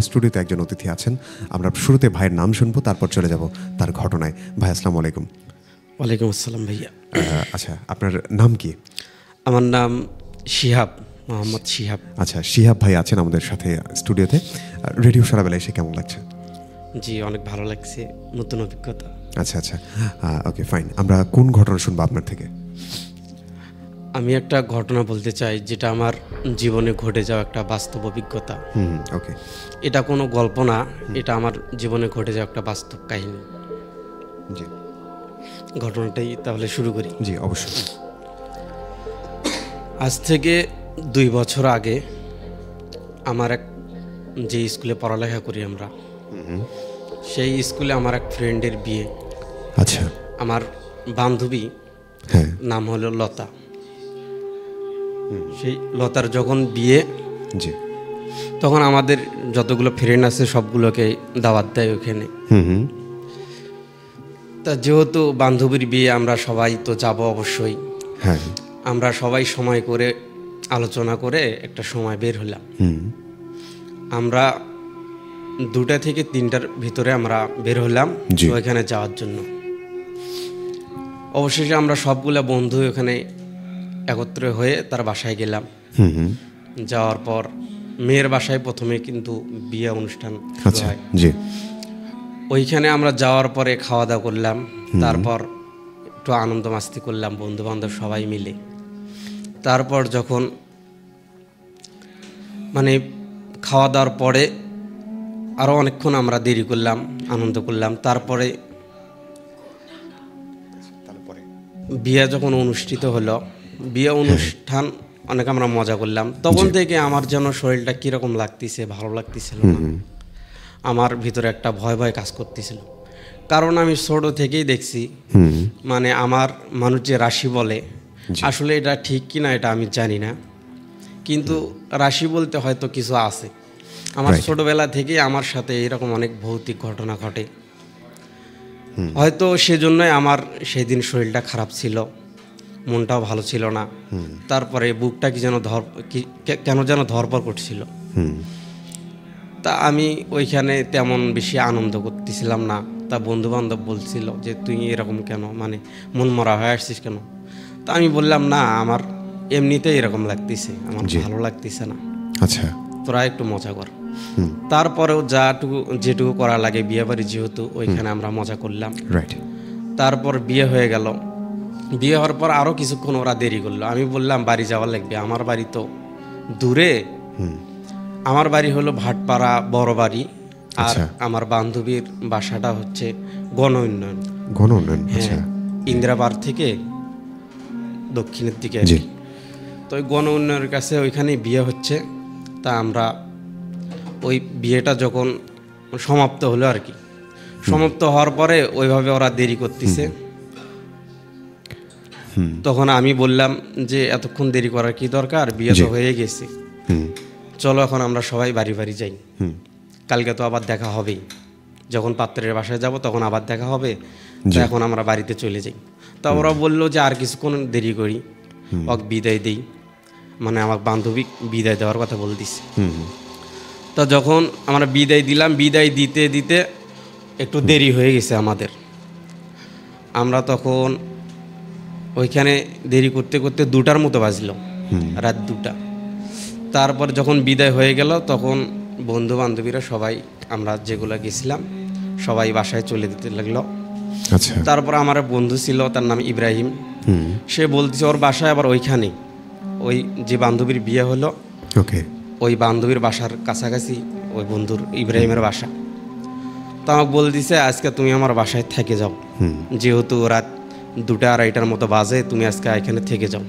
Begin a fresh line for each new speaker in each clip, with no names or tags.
স্টুডিওতে একজন অতিথি আছেন। আমরা শুরুতে ভাইয়ের নাম শুনবো, তারপর চলে যাব তার ঘটনায়। ভাই আসসালামু আলাইকুম।
ওয়ালাইকুম আসসালাম ভাইয়া।
আচ্ছা, আপনার নাম কি?
আমার নাম শিহাব, মোহাম্মদ শিহাব।
আচ্ছা, শিহাব ভাই আছেন আমাদের সাথে স্টুডিওতে। রেডিও সারাবেলা এসে কেমন লাগছে?
জি, অনেক ভালো লাগছে, নতুন অভিজ্ঞতা।
আচ্ছা আচ্ছা, ওকে ফাইন। আমরা কোন ঘটনা শুনবো আপনার থেকে?
আমি একটা ঘটনা বলতে চাই, যেটা আমার জীবনে ঘটে যাওয়া একটা বাস্তব অভিজ্ঞতা।
ওকে।
এটা কোনো গল্প না, এটা আমার জীবনে ঘটে যাওয়া একটা বাস্তব কাহিনী।
জি,
ঘটনাটাই তাহলে শুরু করি।
জি অবশ্যই।
আজ থেকে 2 বছর আগে আমার যে স্কুলে পড়ালেখা করি আমরা, সেই স্কুলে আমার এক ফ্রেন্ডের বিয়ে।
আচ্ছা।
আমার বান্ধবী,
হ্যাঁ,
নাম হলো লতা। সেই লতার যখন বিয়ে,
জি,
তখন আমাদের যতগুলো ফ্রেন্ড আছে সবগুলোকে দাওয়াত দেয় ওখানে। তা যেহেতু বান্ধবীর বিয়ে, আমরা সবাই তো যাব অবশ্যই।
হ্যাঁ,
আমরা সবাই সময় করে আলোচনা করে একটা সময় বের হলাম। আমরা 2টা থেকে 3টার ভিতরে আমরা বের হলাম
জি।
ওইখানে যাওয়ার জন্য। অবশেষে আমরা সবগুলা বন্ধু ওখানে একত্র হয়ে তার বাসায় গেলাম। যাওয়ার পর মেয়ের বাসায় প্রথমে কিন্তু বিয়ে অনুষ্ঠান শুরু
আচ্ছা,
হয়।
জি,
ওইখানে আমরা যাওয়ার পরে খাওয়া দাওয়া করলাম, তারপর একটু আনন্দ মাস্তি করলাম বন্ধু বান্ধব সবাই মিলে। তারপর যখন মানে খাওয়া দাওয়ার পরে আরও অনেকক্ষণ আমরা দেরি করলাম, আনন্দ করলাম। তারপরে বিয়ে যখন অনুষ্ঠিত হলো, বিয়ে অনুষ্ঠান অনেক আমরা মজা করলাম। তখন থেকে আমার যেন শরীরটা কীরকম লাগতেছে, ভালো লাগতেছিল না। আমার ভিতরে একটা ভয় ভয় কাজ করতেছিল, কারণ আমি ছোট থেকেই দেখছি মানে আমার মানুষ যে রাশি বলে, আসলে এটা ঠিক কি না এটা আমি জানি না, কিন্তু রাশি বলতে হয়তো কিছু আছে। আমার ছোটবেলা থেকেই আমার সাথে এরকম অনেক ভৌতিক ঘটনা ঘটে। হয়তো সেজন্যই আমার সেদিন শরীরটা খারাপ ছিল, মনটাও ভালো ছিল না। তারপরে বুকটা কেন যেন ধরপড় করছিল। তা আমি ওইখানে তেমন বেশি আনন্দ করতেছিলাম না। তা বন্ধু বান্ধব বলছিল যে তুই এরকম কেন, মানে মন মরা হয়ে আসছিস কেন? তা আমি বললাম না, আমার এমনিতেই এরকম লাগতেছে, আমার ভালো লাগতেছে না।
আচ্ছা,
তোরা একটু মজা কর। তারপরেও যেটুকু করা লাগে, বিয়ে বাড়ি যেহেতু, ওইখানে আমরা মজা করলাম।
রাইট।
তারপর বিয়ে হয়ে গেল। বিয়ে হওয়ার পর আরও কিছুক্ষণ ওরা দেরি করলো। আমি বললাম বাড়ি যাওয়ার লাগবে, আমার বাড়ি তো দূরে। আমার বাড়ি হলো ভাটপাড়া বড় বাড়ি, আর আমার বান্ধবীর বাসাটা হচ্ছে গণ উন্নয়ন।
আচ্ছা,
ইন্দিরাবার থেকে দক্ষিণের দিকে। তো ওই গণ উন্নয়নের কাছে ওইখানে বিয়ে হচ্ছে। তা আমরা ওই বিয়েটা যখন সমাপ্ত হলো আর কি, সমাপ্ত হওয়ার পরে ওইভাবে ওরা দেরি করতেছে। তখন আমি বললাম যে এতক্ষণ দেরি করার কি দরকার, বিয়ে তো হয়ে গেছে, চলো এখন আমরা সবাই বাড়ি বাড়ি যাই। কালকে তো আবার দেখা হবেই, যখন পাত্রের বাসায় যাব তখন আবার দেখা হবে, তো এখন আমরা বাড়িতে চলে যাই। তা ওরা বললো যে আর কিছুক্ষণ দেরি করি, ওকে বিদায় দিই, মানে আমার বান্ধবী বিদায় দেওয়ার কথা বলে দিছে। তা যখন আমরা বিদায় দিলাম, বিদায় দিতে দিতে একটু দেরি হয়ে গেছে আমাদের। আমরা তখন ওইখানে দেরি করতে করতে 2টার মতো বাজলো, রাত 2টা। তারপর যখন বিদায় হয়ে গেল, তখন বন্ধু বান্ধবীরা সবাই, আমরা যেগুলো গেছিলাম সবাই বাসায় চলে যেতে লাগলো।
আচ্ছা।
তারপর আমার বন্ধু ছিল, তার নাম ইব্রাহিম। সে বলতেছে ওর বাসায় আবার ওইখানে, ওই যে বান্ধবীর বিয়ে হলো,
ওকে, ওই
বান্ধবীর বাসার কাছাকাছি ওই বন্ধুর ইব্রাহিমের বাসা। তো আমাকে বলতেছে আজকে তুমি আমার বাসায় থেকে যাও, যেহেতু রাত 2টা-2:30টার মতো বাজে, তুমি আজকে এখানে থেকে যাও।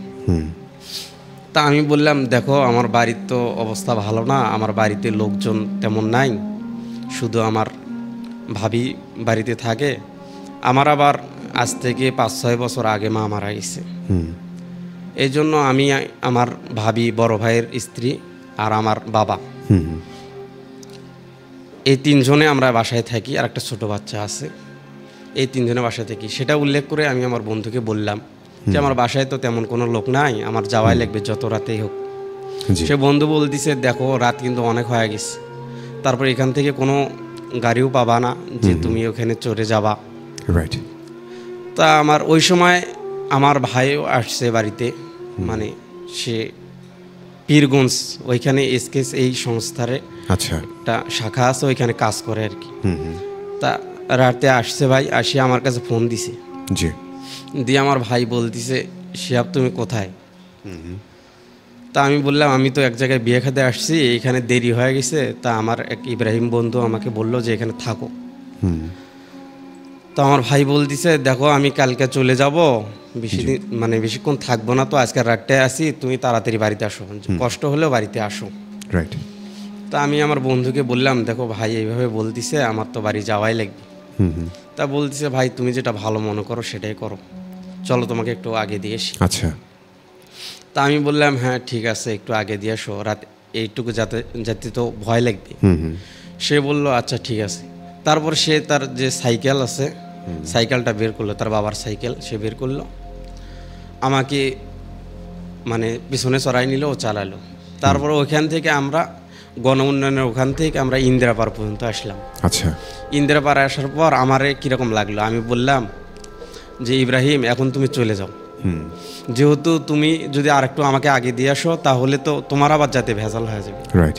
তা আমি বললাম দেখো, আমার বাড়ির তো অবস্থা ভালো না, আমার বাড়িতে লোকজন তেমন নাই, শুধু আমার ভাবি বাড়িতে থাকে। আমার আবার আজ থেকে 5-6 বছর আগে মা মারা গেছে। এই জন্য আমি, আমার ভাবি, বড় ভাইয়ের স্ত্রী আর আমার বাবা, এই 3জনে আমরা বাসায় থাকি, আর একটা ছোট বাচ্চা আছে। এই 3জনে বাসায় থাকি। সেটা উল্লেখ করে আমি আমার বন্ধুকে বললাম যে আমার বাসায় তো তেমন কোনো লোক নাই, আমার যাওয়াই লাগবে যত রাতেই হোক। সে বন্ধু বলতেছে দেখো রাত কিন্তু অনেক হয়ে গেছে, তারপর এখান থেকে কোনো গাড়িও পাবা না যে তুমি ওখানে চড়ে যাবা।
রাইট।
তা আমার ওই সময় আমার ভাইও আসছে বাড়িতে, মানে সে পীরগঞ্জ, ওইখানে এসকেস এই সংস্থার
আচ্ছা।
একটা শাখা আছে, ওইখানে কাজ করে আর কি। তা রাতে আসছে ভাই, আসি আমার কাছে ফোন দিছে।
জি।
দিয়ে আমার ভাই বলতিছে, শিহাব তুমি কোথায়? তা আমি বললাম আমি তো এক জায়গায় বিয়ে খেতে আসছি, এখানে দেরি হয়ে গেছে। তা আমার এক ইব্রাহিম বন্ধু আমাকে বললো যে এখানে থাকো। তো আমার ভাই বলতিছে, দেখো আমি কালকে চলে যাব, বেশি দিন মানে বেশিক্ষণ থাকবো না, তো আজকে রাতটায় আসি, তুমি তাড়াতাড়ি বাড়িতে আসো, কষ্ট হলেও বাড়িতে আসো।
রাইট।
তা আমি আমার বন্ধুকে বললাম, দেখো ভাই এইভাবে বলতিছে, আমার তো বাড়ি যাওয়াই লাগবে। তা বলতিছে, ভাই তুমি যেটা ভালো মনে করো সেটাই করো, চলো তোমাকে একটু আগে দিয়ে এসি।
আচ্ছা।
তা আমি বললাম হ্যাঁ ঠিক আছে, একটু আগে দিয়ে এসো, রাত এইটুকু যেতে তো ভয় লাগবে। সে বলল আচ্ছা ঠিক আছে। তারপর সে তার যে সাইকেল আছে, সাইকেলটা বের করলো, তার বাবার সাইকেল সে বের করলো, আমাকে মানে পিছনে চড়াই নিল, ও চালালো। তারপর ওখান থেকে আমরা গণ উন্নয়নের ওখান থেকে আমরা ইন্দিরাপাড় পর্যন্ত আসলাম।
আচ্ছা।
ইন্দিরাপাড়া আসার পর আমারে কীরকম লাগলো, আমি বললাম যে ইব্রাহিম এখন তুমি চলে যাও, যেহেতু তুমি যদি আরেকটু আমাকে আগে দিয়ে আসো তাহলে তো তোমার আবার যাতে ভেজাল হয়ে যাবে।
রাইট।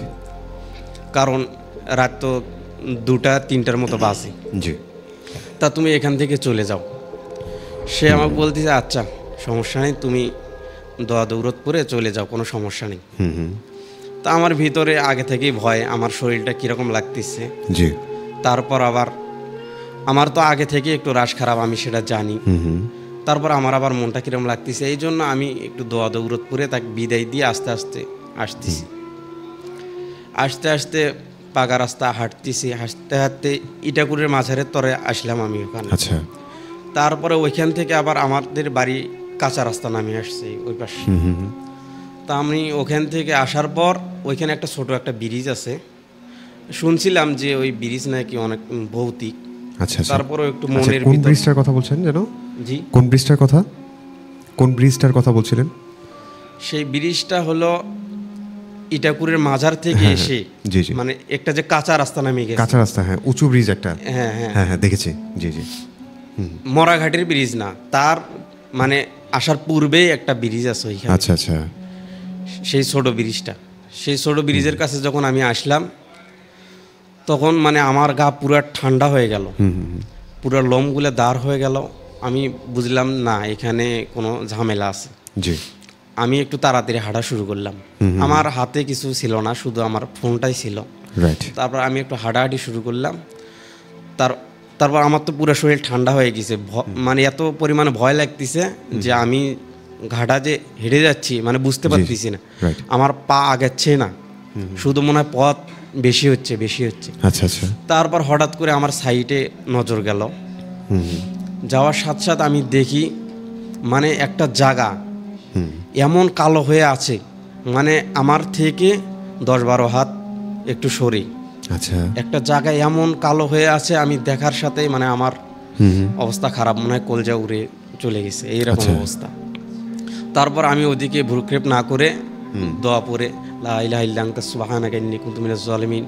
কারণ রাত তো 2টা-3টার মতো বাজে।
জি।
তা তুমি এখান থেকে চলে যাও। সে আমাকে বলতেছে আচ্ছা সমস্যা নেই, তুমি দৌড়ত করে চলে যাও, কোনো সমস্যা নেই। তা আমার ভিতরে আগে থেকেই ভয়, আমার শরীরটা কীরকম লাগতেছে।
জি।
তারপর আবার আমার তো আগে থেকে একটু রাশ খারাপ, আমি সেটা জানি। তারপর আমার আবার মনটা কীরকম লাগতেছে, এই জন্য আমি একটু দৌড়ত করে তাকে বিদায় দিয়ে আস্তে আস্তে আসতেছি। আস্তে আস্তে পাকা রাস্তা হাঁটতেছি, হাঁটতে হাঁটতে ইটাকুরের মাঝারের তরে আসলাম আমি ওখানে।
আচ্ছা।
তারপরে ওইখান থেকে আবার আমাদের বাড়ি কাঁচা রাস্তা নামে আসছে ওই পাশে। তা আমি ওখান থেকে আসার পর ওইখানে একটা ছোট একটা ব্রিজ আছে, শুনছিলাম যে ওই ব্রিজ নাকি অনেক ভৌতিক।
আচ্ছা।
তারপরে একটু মনের
কোন
ভিতর।
ব্রিজটার কথা বলছেন যেন?
জি।
কোন ব্রিজটার কথা? কোন ব্রিজটার কথা বলছিলেন?
সেই ব্রিজটা হলো ইটাকুরের মাঝার থেকে এসে,
জি জি,
মানে একটা যে কাঁচা রাস্তা নামে গেছে।
কাঁচা রাস্তা, হ্যাঁ, উঁচু ব্রিজ একটা।
হ্যাঁ হ্যাঁ
হ্যাঁ হ্যাঁ, দেখেছি। জি জি।
মরাঘাটের ব্রিজ না, তার মানে আসার পূর্বেই একটা ব্রিজ আছে ওইখানে।
আচ্ছা আচ্ছা।
সেই ছোট ব্রিজটা, সেই ছোট ব্রিজের কাছে যখন আমি আসলাম তখন মানে আমার গা পুরো ঠান্ডা হয়ে গেল, পুরো লোমগুলো দাঁড় হয়ে গেল। আমি বুঝলাম না এখানে কোনো ঝামেলা আছে।
জি।
আমি একটু তাড়াতাড়ি হাঁটা শুরু করলাম। আমার হাতে কিছু ছিল না, শুধু আমার ফোনটাই ছিল।
রাইট।
তারপর আমি একটু হাঁটাহাঁটি শুরু করলাম। তারপর আমার তো পুরো শরীর ঠান্ডা হয়ে গেছে, মানে এত পরিমাণে ভয় লাগতেছে যে আমি ঘাটা যে হেঁটে যাচ্ছি মানে বুঝতে পারতেছি না, আমার পা আগাচ্ছে না, শুধু মনে হয় পথ বেশি হচ্ছে বেশি হচ্ছে।
আচ্ছা আচ্ছা।
তারপর হঠাৎ করে আমার সাইডে নজর গেল, যাওয়ার সাথে সাথে আমি দেখি মানে একটা জায়গা এমন কালো হয়ে আছে, মানে আমার থেকে 10-12 হাত একটু সরে।
আচ্ছা।
একটা জায়গায় এমন কালো হয়ে আছে, আমি দেখার সাথেই মানে আমার অবস্থা খারাপ, মনে হয় কলজা উড়ে চলে গেছে এইরকম অবস্থা। তারপর আমি ওদিকে ভ্রুক্ষেপ না করে দোয়া পড়ে লা ইলাহা ইল্লা আনতা সুবহানাকা ইন্নী কুনতু মিনাজ জালিমিন,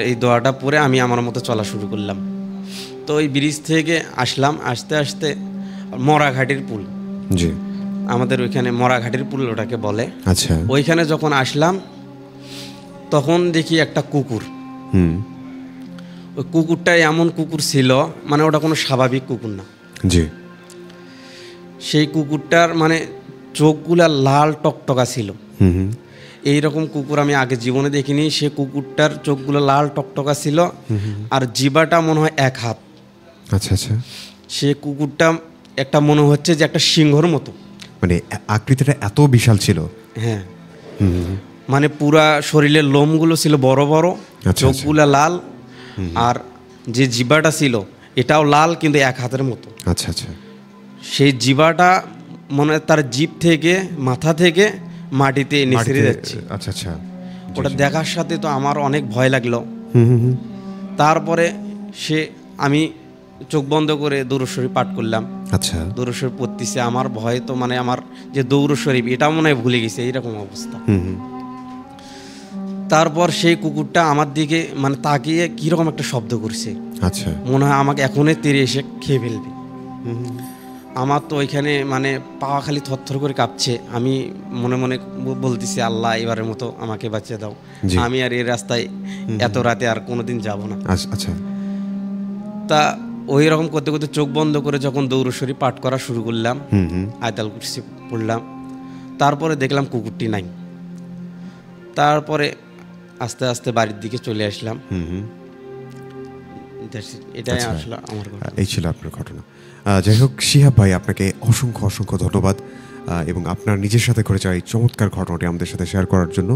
এই দোয়াটা পড়ে আমি আমার মতো চলা শুরু করলাম। তো ওই ব্রিজ থেকে আসলাম, আস্তে আস্তে মরাঘাটের পুল।
জি।
আমাদের ওইখানে মরাঘাটের পুল ওটাকে বলে।
আচ্ছা।
ওইখানে যখন আসলাম তখন দেখি একটা কুকুর। ওই কুকুরটা এমন কুকুর ছিল, মানে ওটা কোনো স্বাভাবিক কুকুর না।
জি।
সেই কুকুরটার মানে চোখগুলা লাল টকটকা ছিল। এইরকম কুকুর আমি আগে জীবনে দেখিনি। সে কুকুরটার চোখগুলো লাল টকটকা ছিল, আর জিবাটা মনে হয় 1 হাত।
আচ্ছা আচ্ছা।
সে কুকুরটা একটা মনে হচ্ছে যে একটা সিংহর মতো,
মানে আকৃতিটা এত বিশাল ছিল।
হ্যাঁ, মানে পুরা শরীরের লোমগুলো ছিল বড় বড়, চোখগুলা লাল, আর যে জিবাটা ছিল এটাও লাল কিন্তু 1 হাতের মতো।
আচ্ছা আচ্ছা।
সেই জিবাটা মনে হয় তার জিভ থেকে মাথা থেকে মাটিতে নিচড়ে যাচ্ছে।
আচ্ছা আচ্ছা।
ওটা দেখার সাথে তো আমার অনেক ভয় লাগলো। তারপরে আমি চোখ বন্ধ করে দরুদ শরীফ পাঠ করলাম।
আচ্ছা।
দরুদ শরীফ পড়তেছে, আমার ভয় তো মানে আমার যে দরুদ শরীফ এটা মনে হয় ভুলে গেছে, এইরকম অবস্থা। তারপর সেই কুকুরটা আমার দিকে মানে তাকিয়ে কীরকম একটা শব্দ করছে,
আচ্ছা
মনে হয় আমাকে এখনই তেড়ে এসে খেয়ে ফেলবে। আমার তো ওইখানে মানে পা খালি থরথর করে কাঁপছে। আমি মনে মনে বলতেছি, আল্লাহ এবারের মতো আমাকে বাঁচিয়ে দাও,
জি।
আমি আর এই রাস্তায় এত রাতে আর কোনোদিন যাব না।
আচ্ছা
তা ওই রকম করতে করতে চোখ বন্ধ করে যখন দৌড়শরী পাঠ করা শুরু করলাম, আয়াতুল কুরসি পড়লাম, তারপরে দেখলাম কুকুরটি নাই। তারপরে আস্তে আস্তে বাড়ির দিকে চলে আসলাম। এটাই
আচ্ছা।
আসলে আমার ঘটনা।
এই ছিল আপনার ঘটনা। যাই হোক শিহাব ভাই, আপনাকে অসংখ্য অসংখ্য ধন্যবাদ এবং আপনার নিজের সাথে করে যাওয়া এই চমৎকার ঘটনাটি আমাদের সাথে শেয়ার করার জন্য।